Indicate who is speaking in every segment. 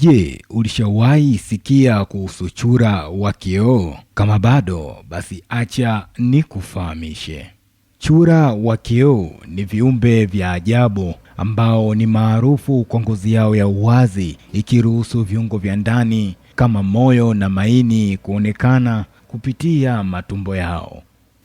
Speaker 1: Je, ulishawahi sikia kuhusu chura wa kioo? Kama bado, basi acha nikufahamishe. Chura wa kioo ni viumbe vya ajabu ambao ni maarufu kwa ngozi yao ya uwazi, ikiruhusu viungo vya ndani kama moyo na maini kuonekana kupitia matumbo yao.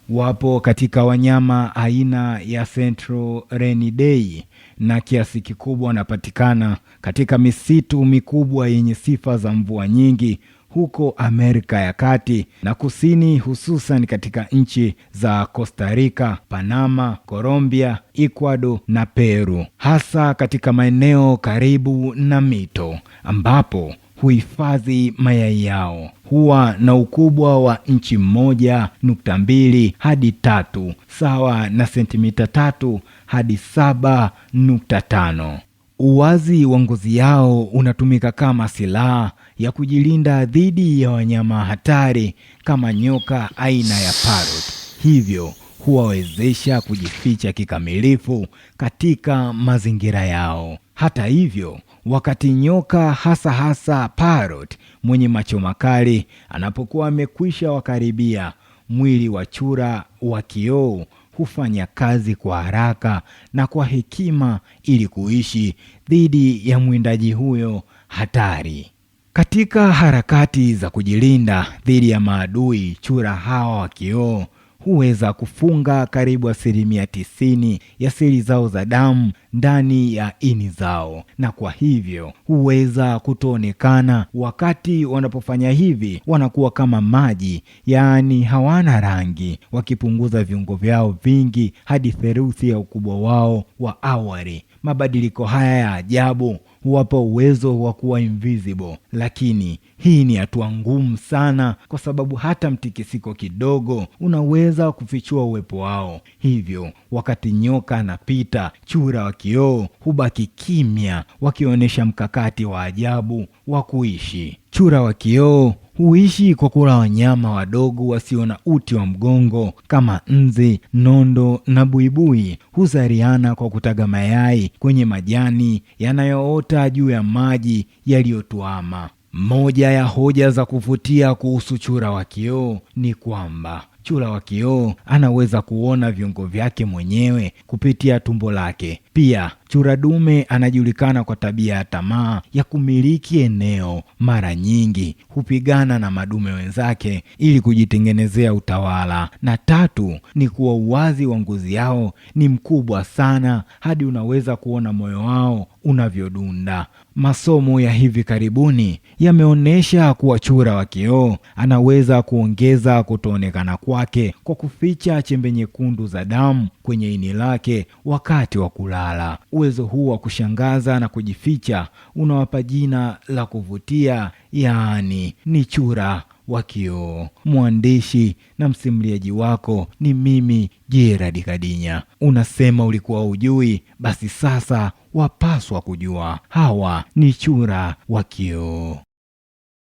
Speaker 1: Wapo katika wanyama aina ya Centrorhinidae na kiasi kikubwa wanapatikana katika misitu mikubwa yenye sifa za mvua nyingi huko Amerika ya Kati na Kusini, hususan katika nchi za Costa Rica, Panama, Colombia, Ecuador na Peru, hasa katika maeneo karibu na mito ambapo huhifadhi mayai yao. Huwa na ukubwa wa inchi 1.2 hadi 3 sawa na sentimita 3 hadi 7.5. Uwazi wa ngozi yao unatumika kama silaha ya kujilinda dhidi ya wanyama hatari kama nyoka aina ya parrot, hivyo huwawezesha kujificha kikamilifu katika mazingira yao. Hata hivyo, wakati nyoka hasa parrot mwenye macho makali anapokuwa amekwisha wakaribia, mwili wa chura wa kioo hufanya kazi kwa haraka na kwa hekima ili kuishi dhidi ya mwindaji huyo hatari. Katika harakati za kujilinda dhidi ya maadui, chura hawa wa kioo huweza kufunga karibu 90% ya seli zao za damu ndani ya ini zao, na kwa hivyo huweza kutoonekana. Wakati wanapofanya hivi, wanakuwa kama maji, yaani hawana rangi, wakipunguza viungo vyao vingi hadi theluthi ya ukubwa wao wa awali. Mabadiliko haya ya ajabu huwapa uwezo wa kuwa invisible, lakini hii ni hatua ngumu sana kwa sababu hata mtikisiko kidogo unaweza kufichua uwepo wao. Hivyo wakati nyoka anapita, chura wa kioo hubaki kimya, wakionyesha mkakati wa ajabu wa kuishi. Chura wa kioo huishi kwa kula wanyama wadogo wasio na uti wa mgongo kama nzi, nondo na buibui. Huzaliana kwa kutaga mayai kwenye majani yanayoota juu ya maji yaliyotuama. Moja ya hoja za kuvutia kuhusu chura wa kioo ni kwamba chura wa kioo anaweza kuona viungo vyake mwenyewe kupitia tumbo lake. Pia chura dume anajulikana kwa tabia ya tamaa ya kumiliki eneo. Mara nyingi hupigana na madume wenzake ili kujitengenezea utawala. Na tatu ni kuwa uwazi wa ngozi yao ni mkubwa sana hadi unaweza kuona moyo wao unavyodunda. Masomo ya hivi karibuni yameonyesha kuwa chura wa kioo anaweza kuongeza kutoonekana kwake kwa kuficha chembe nyekundu za damu kwenye ini lake wakati wa kulala. Uwezo huu wa kushangaza na kujificha unawapa jina la kuvutia, yaani ni chura wa kioo. Mwandishi na msimuliaji wako ni mimi, Gerard Kadinya. Unasema ulikuwa hujui? Basi sasa wapaswa kujua. Hawa ni chura wa kioo.